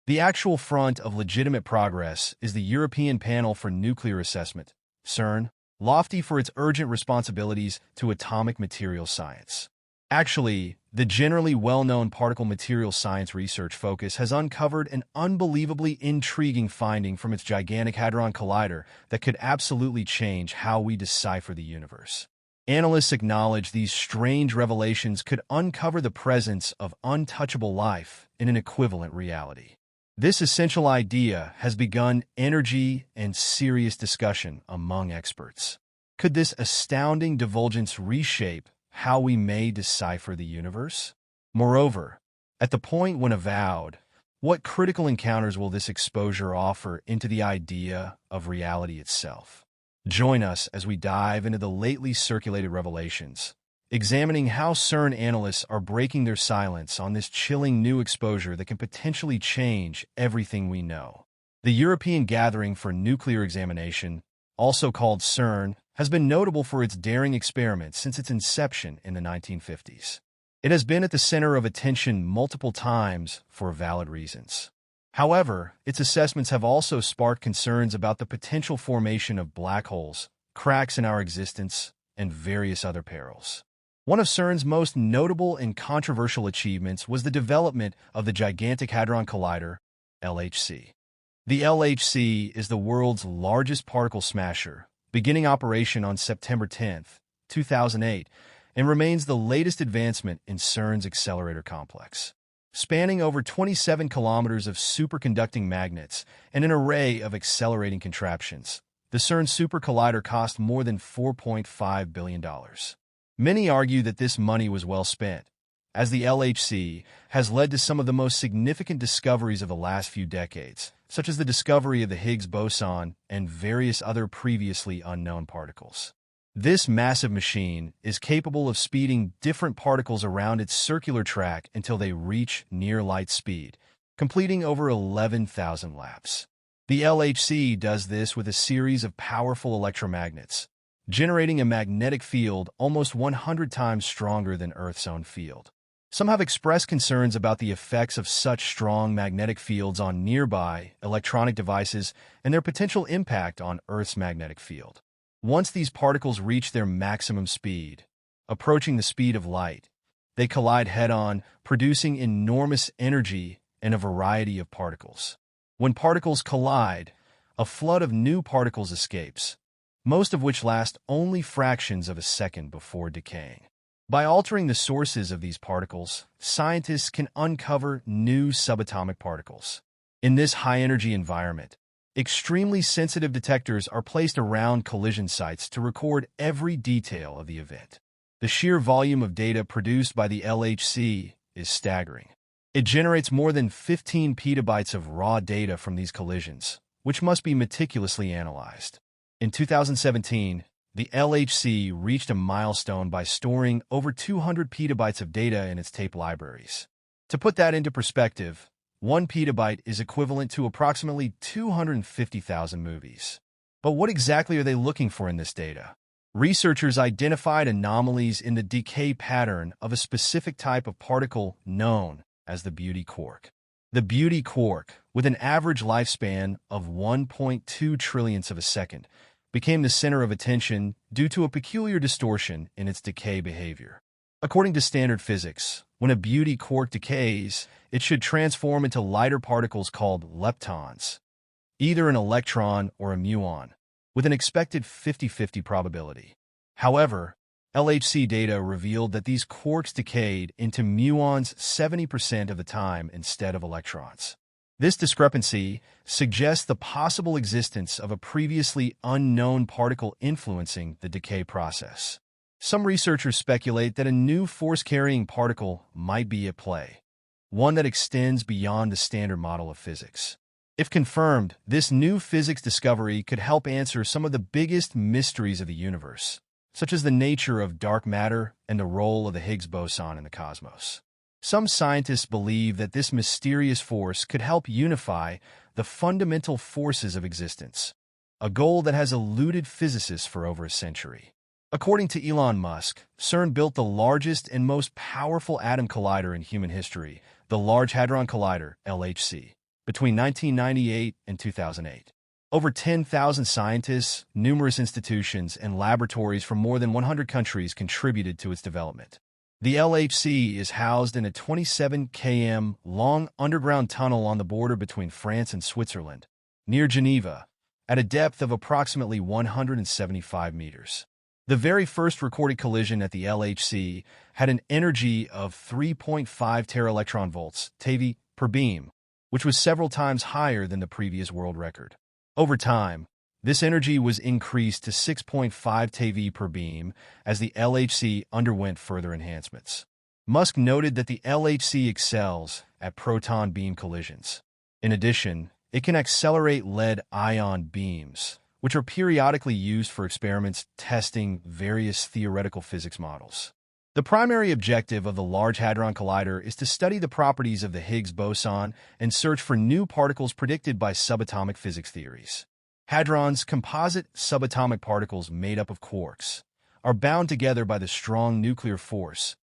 The actual front of legitimate progress is the European Panel for Nuclear Assessment, CERN, lofty for its urgent responsibilities to atomic materials science. Actually, the generally well-known particle materials science research focus has uncovered an unbelievably intriguing finding from its gigantic hadron collider that could absolutely change how we decipher the universe. Analysts acknowledge these strange revelations could uncover the presence of untouchable life in an equivalent reality. This essential idea has begun energy and serious discussion among experts. Could this astounding divulgence reshape how we may decipher the universe? Moreover, at the point when avowed, what critical encounters will this exposure offer into the idea of reality itself? Join us as we dive into the lately circulated revelations, examining how CERN analysts are breaking their silence on this chilling new exposure that can potentially change everything we know. The European Gathering for Nuclear Examination, also called CERN, has been notable for its daring experiments since its inception in the 1950s. It has been at the center of attention multiple times for valid reasons. However, its assessments have also sparked concerns about the potential formation of black holes, cracks in our existence, and various other perils. One of CERN's most notable and controversial achievements was the development of the Gigantic Hadron Collider, LHC. The LHC is the world's largest particle smasher, beginning operation on September 10, 2008, and remains the latest advancement in CERN's accelerator complex. Spanning over 27 kilometers of superconducting magnets and an array of accelerating contraptions, the CERN Super Collider cost more than $4.5 billion. Many argue that this money was well spent, as the LHC has led to some of the most significant discoveries of the last few decades, such as the discovery of the Higgs boson and various other previously unknown particles. This massive machine is capable of speeding different particles around its circular track until they reach near light speed, completing over 11,000 laps. The LHC does this with a series of powerful electromagnets, generating a magnetic field almost 100 times stronger than Earth's own field. Some have expressed concerns about the effects of such strong magnetic fields on nearby electronic devices and their potential impact on Earth's magnetic field. Once these particles reach their maximum speed, approaching the speed of light, they collide head-on, producing enormous energy and a variety of particles. When particles collide, a flood of new particles escapes, most of which last only fractions of a second before decaying. By altering the sources of these particles, scientists can uncover new subatomic particles. In this high-energy environment, extremely sensitive detectors are placed around collision sites to record every detail of the event. The sheer volume of data produced by the LHC is staggering. It generates more than 15 petabytes of raw data from these collisions, which must be meticulously analyzed. In 2017, the LHC reached a milestone by storing over 200 petabytes of data in its tape libraries. To put that into perspective, 1 petabyte is equivalent to approximately 250,000 movies. But what exactly are they looking for in this data? Researchers identified anomalies in the decay pattern of a specific type of particle known as the beauty quark. The beauty quark, with an average lifespan of 1.2 trillionths of a second, became the center of attention due to a peculiar distortion in its decay behavior. According to standard physics, when a beauty quark decays, it should transform into lighter particles called leptons, either an electron or a muon, with an expected 50-50 probability. However, LHC data revealed that these quarks decayed into muons 70% of the time instead of electrons. This discrepancy suggests the possible existence of a previously unknown particle influencing the decay process. Some researchers speculate that a new force-carrying particle might be at play, one that extends beyond the standard model of physics. If confirmed, this new physics discovery could help answer some of the biggest mysteries of the universe, such as the nature of dark matter and the role of the Higgs boson in the cosmos. Some scientists believe that this mysterious force could help unify the fundamental forces of existence, a goal that has eluded physicists for over a century. According to Elon Musk, CERN built the largest and most powerful atom collider in human history, the Large Hadron Collider, LHC. between 1998 and 2008. Over 10,000 scientists, numerous institutions, and laboratories from more than 100 countries contributed to its development. The LHC is housed in a 27 km long underground tunnel on the border between France and Switzerland, near Geneva, at a depth of approximately 175 meters. The very first recorded collision at the LHC had an energy of 3.5 teraelectronvolts (TeV) per beam, which was several times higher than the previous world record. Over time, this energy was increased to 6.5 TeV per beam as the LHC underwent further enhancements. Musk noted that the LHC excels at proton beam collisions. In addition, it can accelerate lead-ion beams, which are periodically used for experiments testing various theoretical physics models. The primary objective of the Large Hadron Collider is to study the properties of the Higgs boson and search for new particles predicted by subatomic physics theories. Hadrons, composite subatomic particles made up of quarks, are bound together by the strong nuclear force,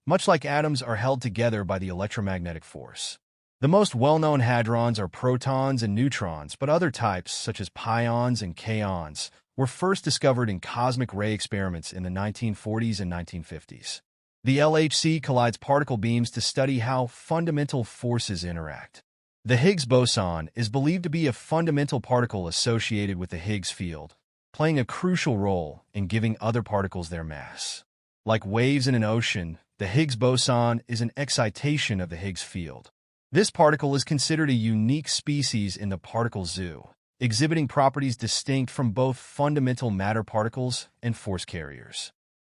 much like atoms are held together by the electromagnetic force. The most well-known hadrons are protons and neutrons, but other types, such as pions and kaons, were first discovered in cosmic ray experiments in the 1940s and 1950s. The LHC collides particle beams to study how fundamental forces interact. The Higgs boson is believed to be a fundamental particle associated with the Higgs field, playing a crucial role in giving other particles their mass. Like waves in an ocean, the Higgs boson is an excitation of the Higgs field. This particle is considered a unique species in the particle zoo, exhibiting properties distinct from both fundamental matter particles and force carriers.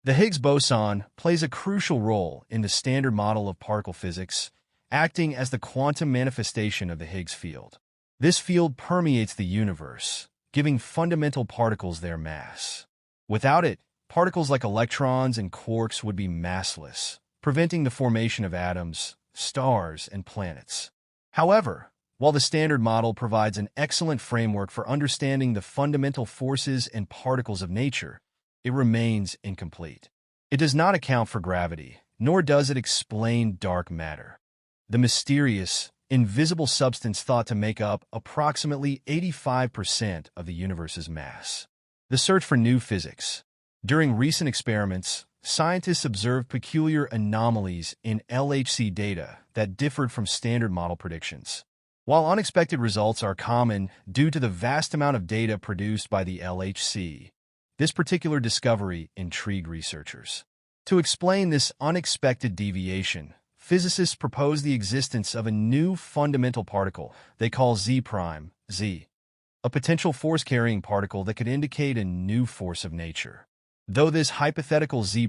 The Higgs boson plays a crucial role in the standard model of particle physics, acting as the quantum manifestation of the Higgs field. This field permeates the universe, giving fundamental particles their mass. Without it, particles like electrons and quarks would be massless, preventing the formation of atoms, stars, and planets. However, while the standard model provides an excellent framework for understanding the fundamental forces and particles of nature, it remains incomplete. It does not account for gravity, nor does it explain dark matter, the mysterious, invisible substance thought to make up approximately 85% of the universe's mass. The search for new physics. During recent experiments, scientists observed peculiar anomalies in LHC data that differed from standard model predictions. While unexpected results are common due to the vast amount of data produced by the LHC, this particular discovery intrigued researchers. To explain this unexpected deviation, physicists proposed the existence of a new fundamental particle they call Z', a potential force-carrying particle that could indicate a new force of nature. Though this hypothetical Z'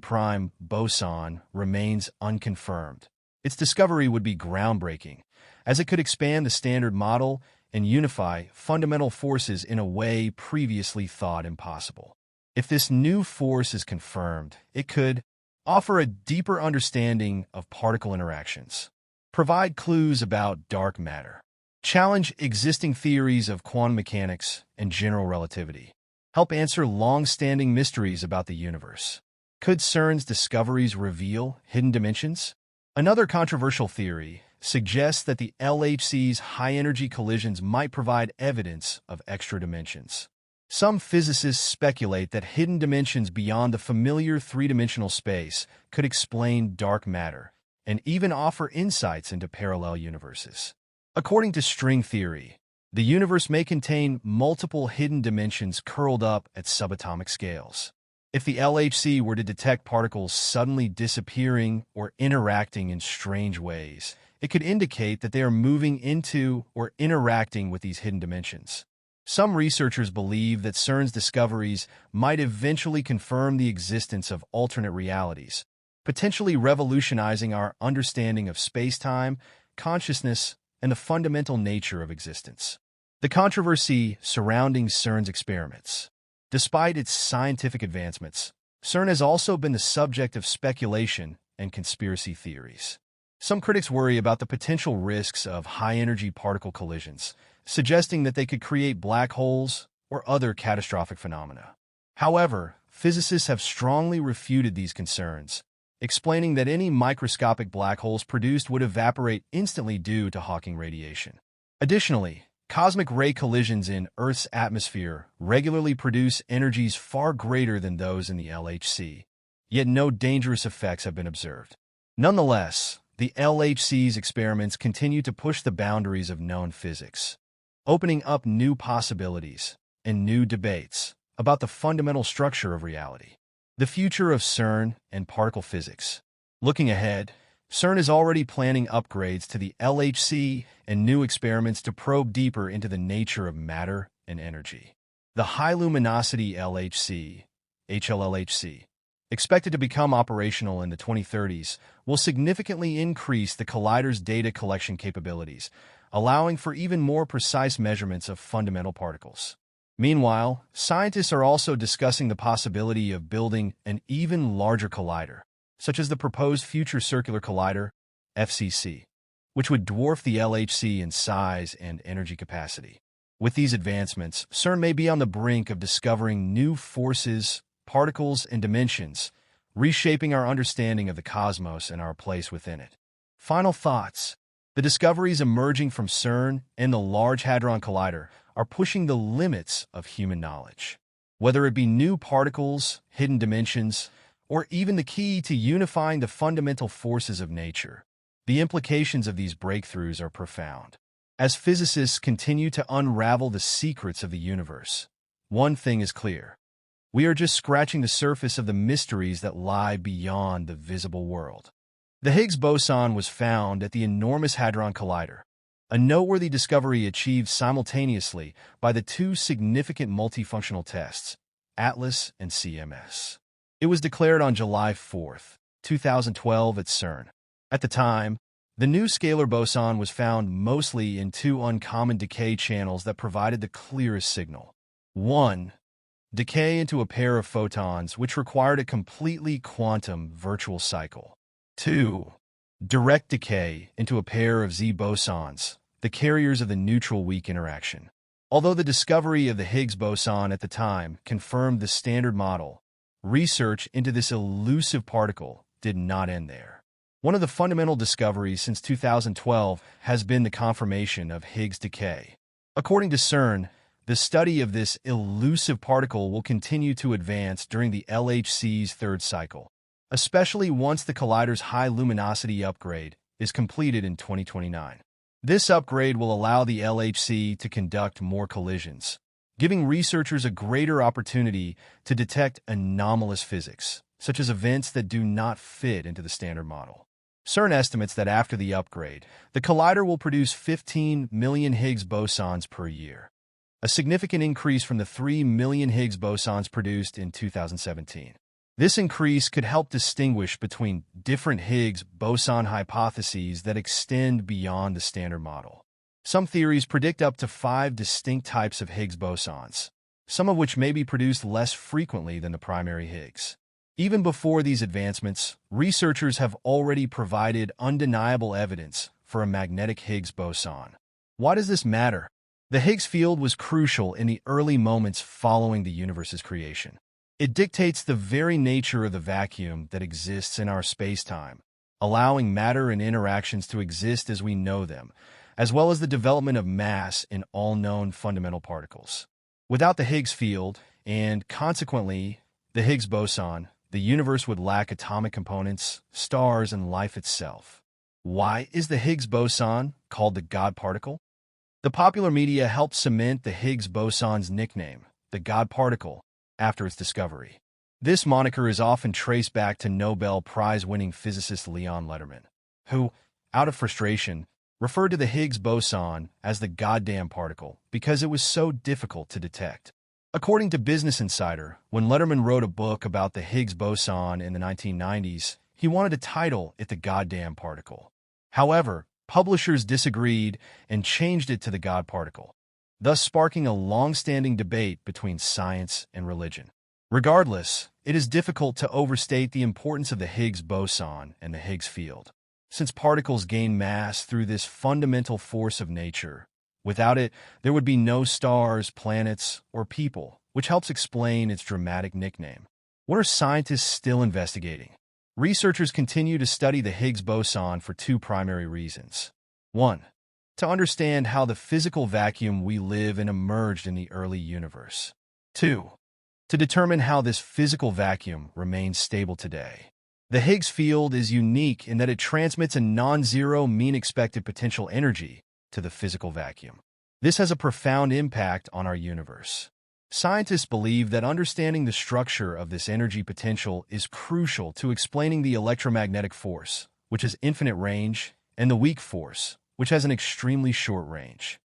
boson remains unconfirmed, its discovery would be groundbreaking, as it could expand the standard model and unify fundamental forces in a way previously thought impossible. If this new force is confirmed, it could offer a deeper understanding of particle interactions, provide clues about dark matter, challenge existing theories of quantum mechanics and general relativity, help answer long-standing mysteries about the universe. Could CERN's discoveries reveal hidden dimensions? Another controversial theory suggests that the LHC's high-energy collisions might provide evidence of extra dimensions. Some physicists speculate that hidden dimensions beyond the familiar three-dimensional space could explain dark matter and even offer insights into parallel universes. According to string theory, the universe may contain multiple hidden dimensions curled up at subatomic scales. If the LHC were to detect particles suddenly disappearing or interacting in strange ways, it could indicate that they are moving into or interacting with these hidden dimensions. Some researchers believe that CERN's discoveries might eventually confirm the existence of alternate realities, potentially revolutionizing our understanding of space-time, consciousness, and the fundamental nature of existence. The controversy surrounding CERN's experiments. Despite its scientific advancements, CERN has also been the subject of speculation and conspiracy theories. Some critics worry about the potential risks of high-energy particle collisions, suggesting that they could create black holes or other catastrophic phenomena. However, physicists have strongly refuted these concerns, explaining that any microscopic black holes produced would evaporate instantly due to Hawking radiation. Additionally, cosmic ray collisions in Earth's atmosphere regularly produce energies far greater than those in the LHC, yet no dangerous effects have been observed. Nonetheless, the LHC's experiments continue to push the boundaries of known physics, opening up new possibilities and new debates about the fundamental structure of reality. The future of CERN and particle physics. Looking ahead, CERN is already planning upgrades to the LHC and new experiments to probe deeper into the nature of matter and energy. The High Luminosity LHC, HLLHC, expected to become operational in the 2030s, will significantly increase the collider's data collection capabilities, allowing for even more precise measurements of fundamental particles. Meanwhile, scientists are also discussing the possibility of building an even larger collider, such as the proposed Future Circular Collider, FCC, which would dwarf the LHC in size and energy capacity. With these advancements, CERN may be on the brink of discovering new forces, particles, and dimensions, reshaping our understanding of the cosmos and our place within it. Final thoughts. The discoveries emerging from CERN and the Large Hadron Collider are pushing the limits of human knowledge. Whether it be new particles, hidden dimensions, or even the key to unifying the fundamental forces of nature, the implications of these breakthroughs are profound. As physicists continue to unravel the secrets of the universe, one thing is clear. We are just scratching the surface of the mysteries that lie beyond the visible world. The Higgs boson was found at the enormous Hadron Collider, a noteworthy discovery achieved simultaneously by the two significant multifunctional tests, ATLAS and CMS. It was declared on July 4, 2012 at CERN. At the time, the new scalar boson was found mostly in two uncommon decay channels that provided the clearest signal. 1. Decay into a pair of photons, which required a completely quantum virtual cycle. 2. Direct decay into a pair of Z bosons, the carriers of the neutral weak interaction. Although the discovery of the Higgs boson at the time confirmed the Standard Model, research into this elusive particle did not end there. One of the fundamental discoveries since 2012 has been the confirmation of Higgs decay. According to CERN, the study of this elusive particle will continue to advance during the LHC's third cycle, especially once the collider's high luminosity upgrade is completed in 2029. This upgrade will allow the LHC to conduct more collisions, giving researchers a greater opportunity to detect anomalous physics, such as events that do not fit into the Standard Model. CERN estimates that after the upgrade, the collider will produce 15 million Higgs bosons per year, a significant increase from the 3 million Higgs bosons produced in 2017. This increase could help distinguish between different Higgs boson hypotheses that extend beyond the Standard Model. Some theories predict up to 5 distinct types of Higgs bosons, some of which may be produced less frequently than the primary Higgs. Even before these advancements, researchers have already provided undeniable evidence for a magnetic Higgs boson. Why does this matter? The Higgs field was crucial in the early moments following the universe's creation. It dictates the very nature of the vacuum that exists in our space-time, allowing matter and interactions to exist as we know them, as well as the development of mass in all known fundamental particles. Without the Higgs field, and consequently the Higgs boson, the universe would lack atomic components, stars, and life itself. Why is the Higgs boson called the God particle? The popular media helped cement the Higgs boson's nickname, the God particle, after its discovery. This moniker is often traced back to Nobel Prize-winning physicist Leon Lederman, who, out of frustration, referred to the Higgs boson as the goddamn particle because it was so difficult to detect. According to Business Insider, when Lederman wrote a book about the Higgs boson in the 1990s, he wanted to title it the goddamn particle. However, publishers disagreed and changed it to the God particle, thus sparking a long-standing debate between science and religion. Regardless, it is difficult to overstate the importance of the Higgs boson and the Higgs field, since particles gain mass through this fundamental force of nature. Without it, there would be no stars, planets, or people, which helps explain its dramatic nickname. What are scientists still investigating? Researchers continue to study the Higgs boson for two primary reasons. 1. to understand how the physical vacuum we live in emerged in the early universe. 2. To determine how this physical vacuum remains stable today. The Higgs field is unique in that it transmits a non-zero mean expected potential energy to the physical vacuum. This has a profound impact on our universe. Scientists believe that understanding the structure of this energy potential is crucial to explaining the electromagnetic force, which has infinite range, and the weak force, which has an extremely short range.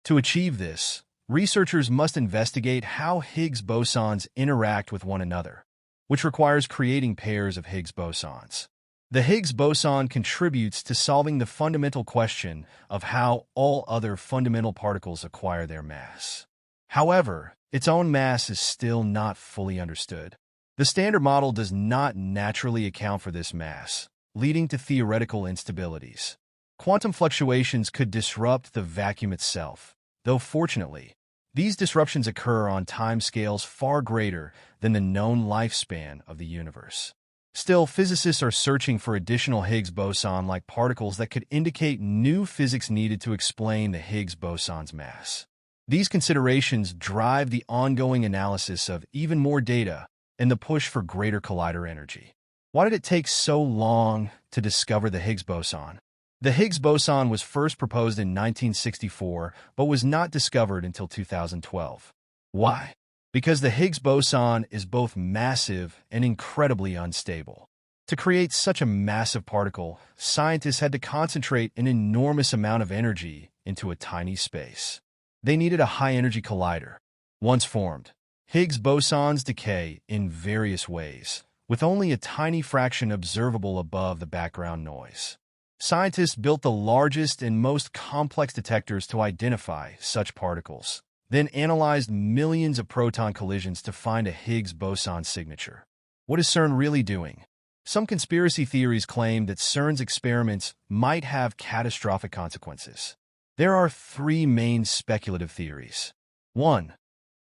To achieve this, researchers must investigate how Higgs bosons interact with one another, which requires creating pairs of Higgs bosons. The Higgs boson contributes to solving the fundamental question of how all other fundamental particles acquire their mass. However, its own mass is still not fully understood. The Standard Model does not naturally account for this mass, leading to theoretical instabilities. Quantum fluctuations could disrupt the vacuum itself, though fortunately, these disruptions occur on timescales far greater than the known lifespan of the universe. Still, physicists are searching for additional Higgs boson-like particles that could indicate new physics needed to explain the Higgs boson's mass. These considerations drive the ongoing analysis of even more data and the push for greater collider energy. Why did it take so long to discover the Higgs boson? The Higgs boson was first proposed in 1964, but was not discovered until 2012. Why? Because the Higgs boson is both massive and incredibly unstable. To create such a massive particle, scientists had to concentrate an enormous amount of energy into a tiny space. They needed a high-energy collider. Once formed, Higgs bosons decay in various ways, with only a tiny fraction observable above the background noise. Scientists built the largest and most complex detectors to identify such particles, then analyzed millions of proton collisions to find a Higgs boson signature. What is CERN really doing? Some conspiracy theories claim that CERN's experiments might have catastrophic consequences. There are three main speculative theories. 1.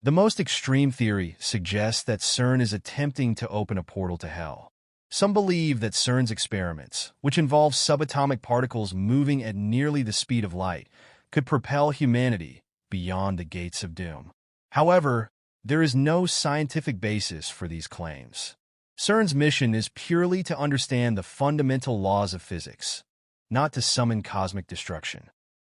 The most extreme theory suggests that CERN is attempting to open a portal to hell. Some believe that CERN's experiments, which involve subatomic particles moving at nearly the speed of light, could propel humanity beyond the gates of doom. However, there is no scientific basis for these claims. CERN's mission is purely to understand the fundamental laws of physics, not to summon cosmic destruction.